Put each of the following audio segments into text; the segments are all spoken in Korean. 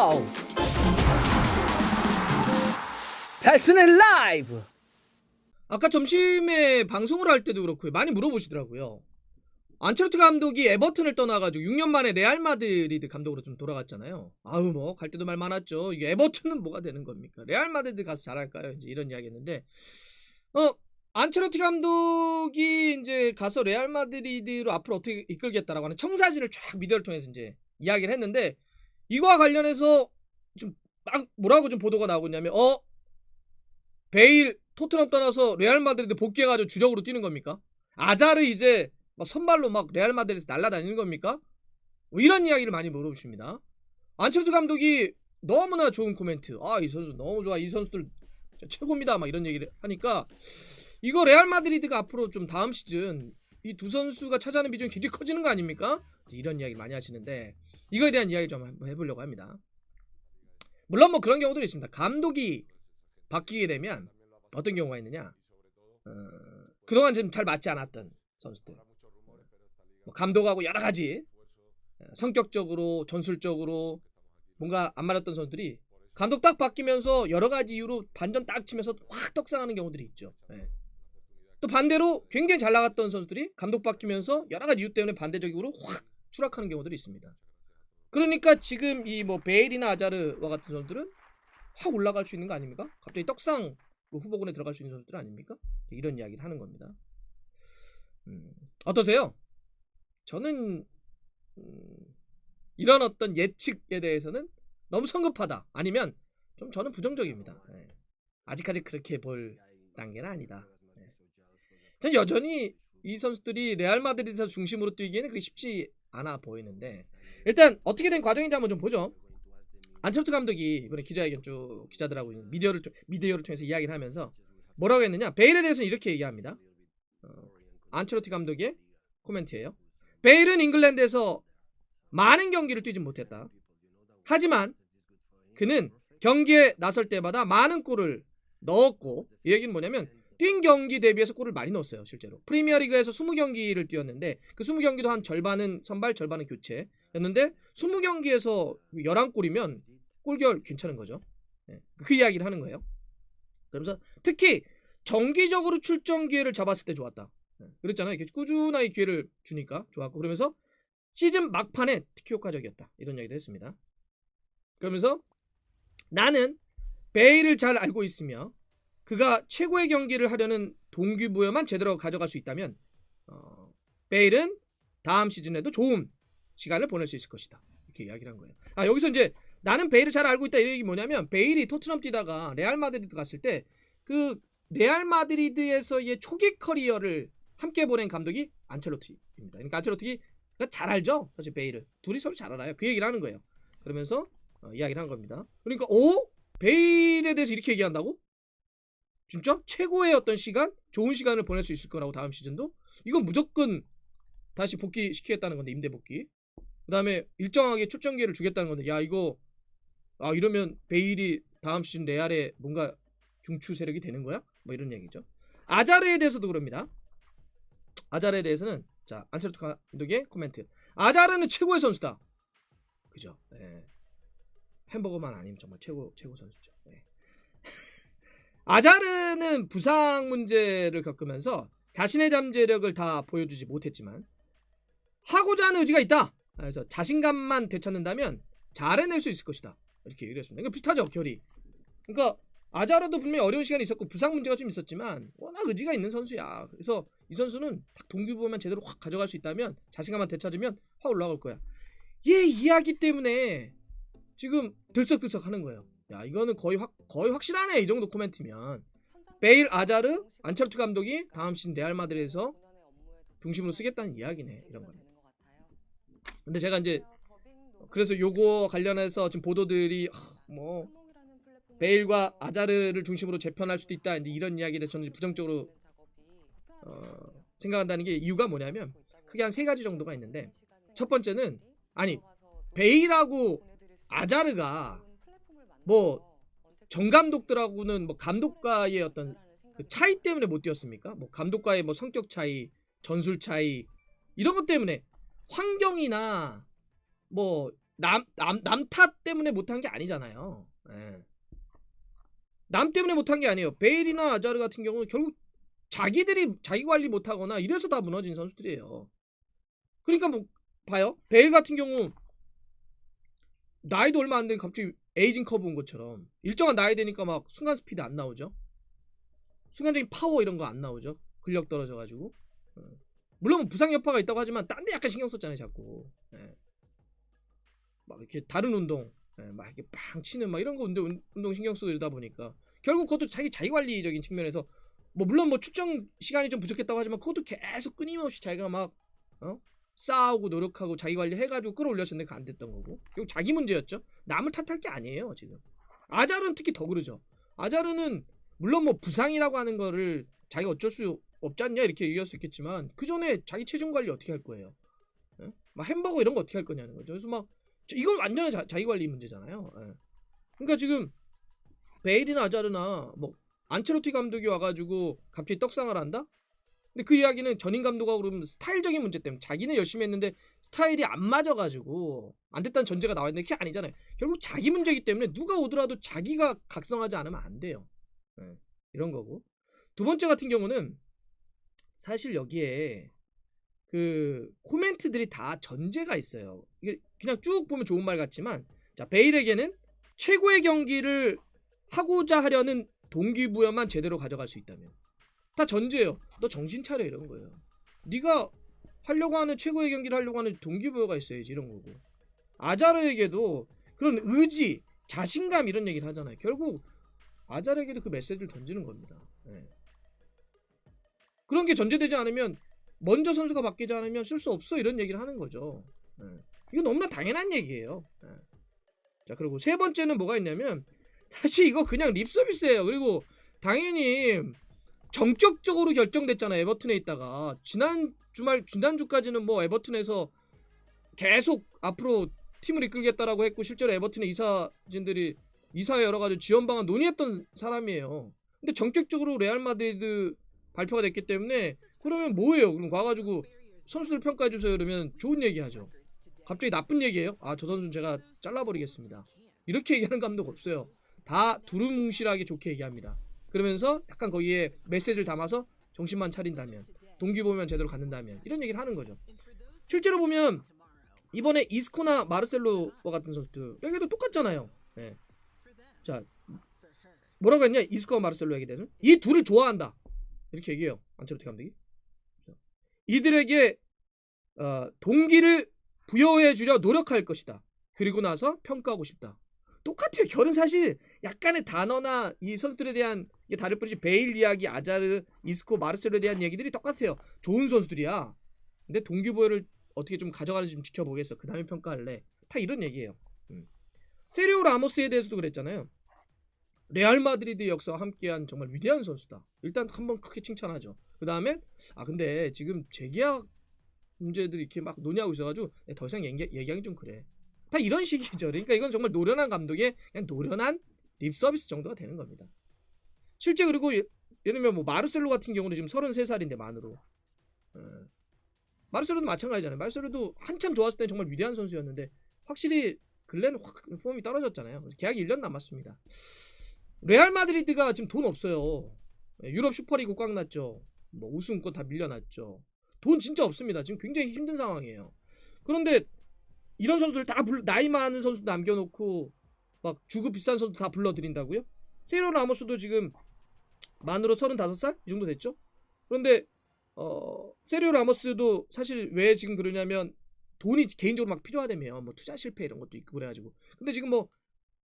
와우! 달슨의 라이브! 아까 점심에 방송을 할 때도 그렇고요. 많이 물어보시더라고요. 안첼로티 감독이 에버튼을 떠나가지고 6년 만에 레알 마드리드 감독으로 좀 돌아갔잖아요. 아우 뭐 갈 때도 말 많았죠. 이게 에버튼은 뭐가 되는 겁니까? 레알 마드리드 가서 잘할까요? 이제 이런 이야기했는데 안첼로티 감독이 이제 가서 레알 마드리드로 앞으로 어떻게 이끌겠다라고 하는 청사진을 쫙 미디어를 통해서 이제 이야기를 했는데 이거와 관련해서 좀 막 뭐라고 좀 보도가 나오고 있냐면 베일 토트넘 떠나서 레알 마드리드 복귀해가지고 주력으로 뛰는 겁니까? 아자르 이제 막 선발로 막 레알 마드리드에서 날아다니는 겁니까? 뭐 이런 이야기를 많이 물어보십니다. 안첼로티 감독이 너무나 좋은 코멘트. 이 선수 너무 좋아. 이 선수들 최고입니다. 막 이런 얘기를 하니까 이거 레알 마드리드가 앞으로 좀 다음 시즌 이 두 선수가 차지하는 비중이 굉장히 커지는 거 아닙니까? 이런 이야기 많이 하시는데 이거에 대한 이야기 좀 한번 해보려고 합니다. 물론 뭐 그런 경우도 있습니다. 감독이 바뀌게 되면 어떤 경우가 있느냐? 그동안 좀 잘 맞지 않았던 선수들, 뭐 감독하고 여러 가지 성격적으로 전술적으로 뭔가 안 맞았던 선수들이 감독 딱 바뀌면서 여러 가지 이유로 반전 딱 치면서 확 떡상하는 경우들이 있죠. 또 반대로 굉장히 잘 나갔던 선수들이 감독 바뀌면서 여러 가지 이유 때문에 반대적으로 확 추락하는 경우들이 있습니다. 그러니까 지금 이 뭐 베일이나 아자르와 같은 선수들은 확 올라갈 수 있는 거 아닙니까? 갑자기 떡상 후보군에 들어갈 수 있는 선수들 아닙니까? 이런 이야기를 하는 겁니다. 어떠세요? 저는 이런 어떤 예측에 대해서는 너무 성급하다. 아니면 좀 저는 부정적입니다. 아직까지 그렇게 볼 단계는 아니다. 전 여전히 이 선수들이 레알 마드리드 중심으로 뛰기에는 그게 쉽지 않아 보이는데 일단 어떻게 된 과정인지 한번 좀 보죠. 안첼로티 감독이 이번에 기자회견 쭉 기자들하고 미디어를 통해서 이야기를 하면서 뭐라고 했느냐. 베일에 대해서는 이렇게 얘기합니다. 안첼로티 감독의 코멘트예요. 베일은 잉글랜드에서 많은 경기를 뛰지 못했다. 하지만 그는 경기에 나설 때마다 많은 골을 넣었고 이 얘기는 뭐냐면 뛴 경기 대비해서 골을 많이 넣었어요. 실제로 프리미어리그에서 20경기를 뛰었는데 그 20경기도 한 절반은 선발 절반은 교체였는데 20경기에서 11골이면 골결 괜찮은 거죠. 그 이야기를 하는 거예요. 그러면서 특히 정기적으로 출전 기회를 잡았을 때 좋았다. 그랬잖아요. 이렇게 꾸준하게 기회를 주니까 좋았고 그러면서 시즌 막판에 특히 효과적이었다. 이런 얘기도 했습니다. 그러면서 나는 베일을 잘 알고 있으며 그가 최고의 경기를 하려는 동기부여만 제대로 가져갈 수 있다면 베일은 다음 시즌에도 좋은 시간을 보낼 수 있을 것이다. 이렇게 이야기를 한 거예요. 여기서 이제 나는 베일을 잘 알고 있다. 이 얘기 뭐냐면 베일이 토트넘 뛰다가 레알 마드리드 갔을 때 그 레알 마드리드에서의 초기 커리어를 함께 보낸 감독이 안첼로티입니다. 그러니까 안첼로티가 잘 알죠. 사실 베일을 둘이 서로 잘 알아요. 그 얘기를 하는 거예요. 그러면서 이야기를 한 겁니다. 그러니까 베일에 대해서 이렇게 얘기한다고? 진짜 최고의 어떤 시간, 좋은 시간을 보낼 수 있을 거라고 다음 시즌도 이건 무조건 다시 복귀시키겠다는 건데 임대 복귀. 그다음에 일정하게 출전 기회를 주겠다는 건데 야 이거 이러면 베일이 다음 시즌 레알에 뭔가 중추 세력이 되는 거야? 뭐 이런 얘기죠. 아자르에 대해서도 그럽니다. 아자르에 대해서는 자 안첼로티 감독의 코멘트. 아자르는 최고의 선수다. 그죠? 햄버거만 아니면 정말 최고 선수죠. 아자르는 부상 문제를 겪으면서 자신의 잠재력을 다 보여주지 못했지만 하고자 하는 의지가 있다. 그래서 자신감만 되찾는다면 잘 해낼 수 있을 것이다. 이렇게 얘기를 했습니다. 이거 비슷하죠, 결이. 그러니까 아자르도 분명히 어려운 시간이 있었고 부상 문제가 좀 있었지만 워낙 의지가 있는 선수야. 그래서 이 선수는 딱 동기부여만 제대로 확 가져갈 수 있다면 자신감만 되찾으면 확 올라갈 거야. 얘 이야기 때문에 지금 들썩들썩 하는 거예요. 야 이거는 거의 확실하네. 이 정도 코멘트면 베일, 아자르, 안첼로티 감독이 다음 시즌 레알 마드리드에서 중심으로 쓰겠다는 이야기네. 이런 거는. 근데 제가 이제 그래서 요거 관련해서 지금 보도들이 뭐 베일과 아자르를 중심으로 재편할 수도 있다. 이제 이런 이야기에 대해서 저는 부정적으로 생각한다는 게 이유가 뭐냐면 크게 한 세 가지 정도가 있는데 첫 번째는 베일하고 아자르가 뭐 정감독들하고는 뭐 감독과의 어떤 그 차이 때문에 못 뛰었습니까? 뭐 감독과의 뭐 성격 차이, 전술 차이 이런 것 때문에 환경이나 뭐 남 탓 때문에 못한 게 아니잖아요. 예. 남 때문에 못한 게 아니에요. 베일이나 아자르 같은 경우는 결국 자기들이 자기 관리 못하거나 이래서 다 무너진 선수들이에요. 그러니까 뭐 봐요. 베일 같은 경우 나이도 얼마 안 된 갑자기 에이징 커브 온 것처럼 일정한 나이 되니까 막 순간 스피드 안 나오죠. 순간적인 파워 이런 거 안 나오죠. 근력 떨어져가지고. 물론 뭐 부상 여파가 있다고 하지만 딴 데 약간 신경 썼잖아요, 자꾸. 예. 막 이렇게 다른 운동, 예, 막 이렇게 빵 치는 막 이런 거 운동 신경 쓰고 이러다 보니까 결국 그것도 자기 관리적인 측면에서 뭐 물론 뭐 출정 시간이 좀 부족했다고 하지만 그것도 계속 끊임없이 자기가 막 싸우고 노력하고 자기 관리 해가지고 끌어올렸는데 그거 안 됐던 거고 결국 자기 문제였죠. 남을 탓할 게 아니에요 지금. 아자르는 특히 더 그러죠. 아자르는 물론 뭐 부상이라고 하는 거를 자기가 어쩔 수 없지 않냐 이렇게 얘기할 수 있겠지만 그 전에 자기 체중 관리 어떻게 할 거예요? 예? 막 햄버거 이런 거 어떻게 할 거냐는 거죠. 그래서 막 이건 완전히 자기 관리 문제잖아요. 예. 그러니까 지금 베일이나 아자르나 뭐 안첼로티 감독이 와가지고 갑자기 떡상을 한다? 근데 그 이야기는 전임 감독하고 그러면 스타일적인 문제 때문에 자기는 열심히 했는데 스타일이 안 맞아가지고 안 됐다는 전제가 나와 있는데 그게 아니잖아요. 결국 자기 문제이기 때문에 누가 오더라도 자기가 각성하지 않으면 안 돼요. 네, 이런 거고. 두 번째 같은 경우는 사실 여기에 그 코멘트들이 다 전제가 있어요. 이게 그냥 쭉 보면 좋은 말 같지만 자 베일에게는 최고의 경기를 하고자 하려는 동기부여만 제대로 가져갈 수 있다면 다 전제예요. 너 정신 차려 이런 거예요. 네가 하려고 하는 최고의 경기를 하려고 하는 동기부여가 있어야지 이런 거고. 아자르에게도 그런 의지, 자신감 이런 얘기를 하잖아요. 결국 아자르에게도 그 메시지를 던지는 겁니다. 네. 그런 게 전제되지 않으면 먼저 선수가 바뀌지 않으면 쓸 수 없어 이런 얘기를 하는 거죠. 네. 이건 너무나 당연한 얘기예요. 네. 자 그리고 세 번째는 뭐가 있냐면 사실 이거 그냥 립 서비스예요. 그리고 당연히 전격적으로 결정됐잖아요. 에버튼에 있다가 지난주까지는 뭐 에버튼에서 계속 앞으로 팀을 이끌겠다라고 했고 실제로 에버튼의 이사의 여러 가지 지원 방안 논의했던 사람이에요. 근데 전격적으로 레알 마드리드 발표가 됐기 때문에 그러면 뭐예요? 그럼 가가지고 선수들 평가해 주세요. 그러면 좋은 얘기하죠. 갑자기 나쁜 얘기예요? 아 저 선수는 제가 잘라버리겠습니다. 이렇게 얘기하는 감독 없어요. 다 두루뭉실하게 좋게 얘기합니다. 그러면서 약간 거기에 메시지를 담아서 정신만 차린다면 동기부여만 제대로 갖는다면 이런 얘기를 하는 거죠. 실제로 보면 이번에 이스코나 마르셀로 같은 선수들 여기도 똑같잖아요. 네. 자 뭐라고 했냐 이스코와 마르셀로 얘기되는 이 둘을 좋아한다 이렇게 얘기해요. 안첼로티 감독이 이들에게 동기를 부여해 주려 노력할 것이다. 그리고 나서 평가하고 싶다. 똑같아요. 결은 사실 약간의 단어나 이 선수들에 대한 이게 다를 뿐이지 베일 이야기, 아자르, 이스코, 마르셀로에 대한 얘기들이 똑같아요. 좋은 선수들이야. 근데 동기부여를 어떻게 좀 가져가는지 좀 지켜보겠어. 그 다음에 평가할래. 다 이런 얘기예요. 세리오 라모스에 대해서도 그랬잖아요. 레알 마드리드 역사와 함께한 정말 위대한 선수다. 일단 한번 크게 칭찬하죠. 그 다음에 근데 지금 재계약 문제들이 이렇게 막 논의하고 있어가지고 더 이상 얘기하기 좀 그래. 다 이런 식이죠. 그러니까 이건 정말 노련한 감독의 그냥 노련한 립 서비스 정도가 되는 겁니다. 실제 그리고 예를 들면 뭐 마르셀로 같은 경우는 지금 33살인데 만으로. 마르셀로도 마찬가지잖아요. 마르셀로도 한참 좋았을 때 정말 위대한 선수였는데 확실히 근래는 확 폼이 떨어졌잖아요. 계약이 1년 남았습니다. 레알 마드리드가 지금 돈 없어요. 유럽 슈퍼리그 꽉 났죠. 뭐 우승권 다 밀려났죠. 돈 진짜 없습니다. 지금 굉장히 힘든 상황이에요. 그런데 이런 선수들 다 나이 많은 선수 남겨놓고 막 주급 비싼 선수 다 불러들인다고요? 세리오 라모스도 지금 만으로 35살? 이 정도 됐죠? 그런데 세리오 라모스도 사실 왜 지금 그러냐면 돈이 개인적으로 막 필요하다며 뭐 투자 실패 이런 것도 있고 그래가지고 근데 지금 뭐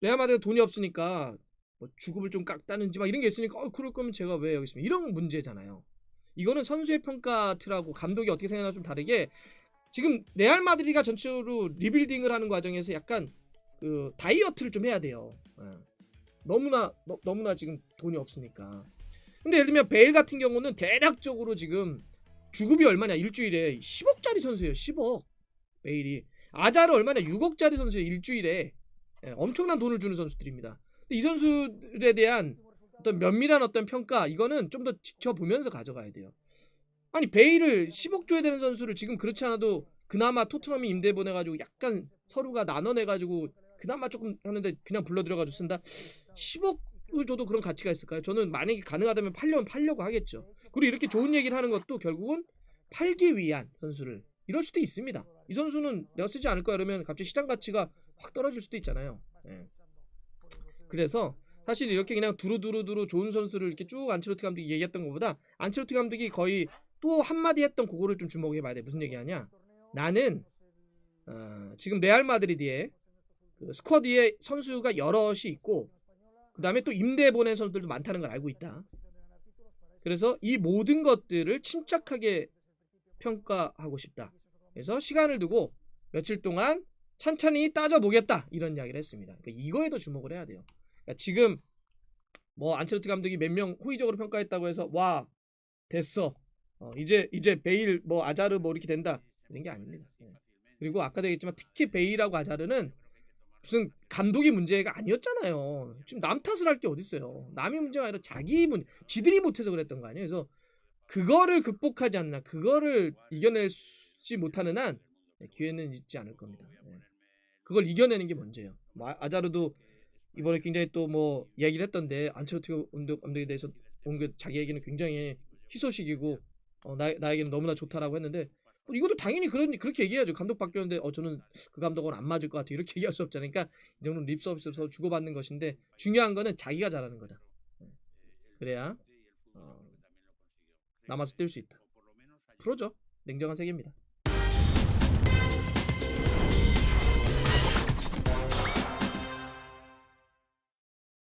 레알 마드리드가 돈이 없으니까 뭐 주급을 좀 깎다는지 막 이런 게 있으니까 그럴 거면 제가 왜 여기 있습니까? 이런 문제잖아요. 이거는 선수의 평가 틀하고 감독이 어떻게 생각하나 좀 다르게 지금 레알 마드리드가 전체적으로 리빌딩을 하는 과정에서 약간 그 다이어트를 좀 해야 돼요. 너무나 지금 돈이 없으니까. 근데 예를 들면 베일 같은 경우는 대략적으로 지금 주급이 얼마냐 일주일에 10억짜리 선수예요. 10억 베일이. 아자르 얼마냐 6억짜리 선수예요. 일주일에. 엄청난 돈을 주는 선수들입니다. 근데 이 선수들에 대한 어떤 면밀한 어떤 평가 이거는 좀 더 지켜보면서 가져가야 돼요. 아니 베일을 10억 줘야 되는 선수를 지금 그렇지 않아도 그나마 토트넘이 임대 보내가지고 약간 서류가 나눠내가지고 그나마 조금 하는데 그냥 불러들여가지고 쓴다. 10억을 줘도 그런 가치가 있을까요? 저는 만약에 가능하다면 팔려면 팔려고 하겠죠. 그리고 이렇게 좋은 얘기를 하는 것도 결국은 팔기 위한 선수를 이럴 수도 있습니다. 이 선수는 내가 쓰지 않을 거야 이러면 갑자기 시장 가치가 확 떨어질 수도 있잖아요. 예. 그래서 사실 이렇게 그냥 두루두루 좋은 선수를 이렇게 쭉 안첼로티 감독이 얘기했던 것보다 안첼로티 감독이 거의 또 한마디 했던 그거를 좀 주목해봐야 돼. 무슨 얘기하냐? 나는 지금 레알 마드리드에 그 스쿼드에 선수가 여럿이 있고 그 다음에 또 임대 보낸 선수들도 많다는 걸 알고 있다. 그래서 이 모든 것들을 침착하게 평가하고 싶다. 그래서 시간을 두고 며칠 동안 천천히 따져보겠다 이런 이야기를 했습니다. 그러니까 이거에 더 주목을 해야 돼요. 그러니까 지금 뭐 안첼로티 감독이 몇 명 호의적으로 평가했다고 해서 와 됐어 이제 베일 뭐 아자르 뭐 이렇게 된다 이런 게 아닙니다. 그리고 아까도 얘기했지만 특히 베일하고 아자르는 무슨 감독이 문제가 아니었잖아요. 지금 남 탓을 할 게 어딨어요. 남이 문제가 아니라 지들이 못해서 그랬던 거 아니에요. 그래서 그거를 극복하지 않나, 그거를 이겨내지 못하는 한 기회는 있지 않을 겁니다. 그걸 이겨내는 게 먼저예요. 아자르도 이번에 굉장히 또 뭐 이야기를 했던데 안첼로티 감독에 대해서 온 게 자기 얘기는 굉장히 희소식이고 나에게는 너무나 좋다라고 했는데 이것도 당연히 그렇게 얘기해야죠. 감독 바뀌었는데 저는 그 감독은 안 맞을 것 같아 이렇게 얘기할 수 없잖아요. 그러니까 이 정도는 립 서비스에서 주고받는 것인데 중요한 거는 자기가 잘하는 거다. 그래야 남아서 뛸 수 있다. 프로죠. 냉정한 세계입니다.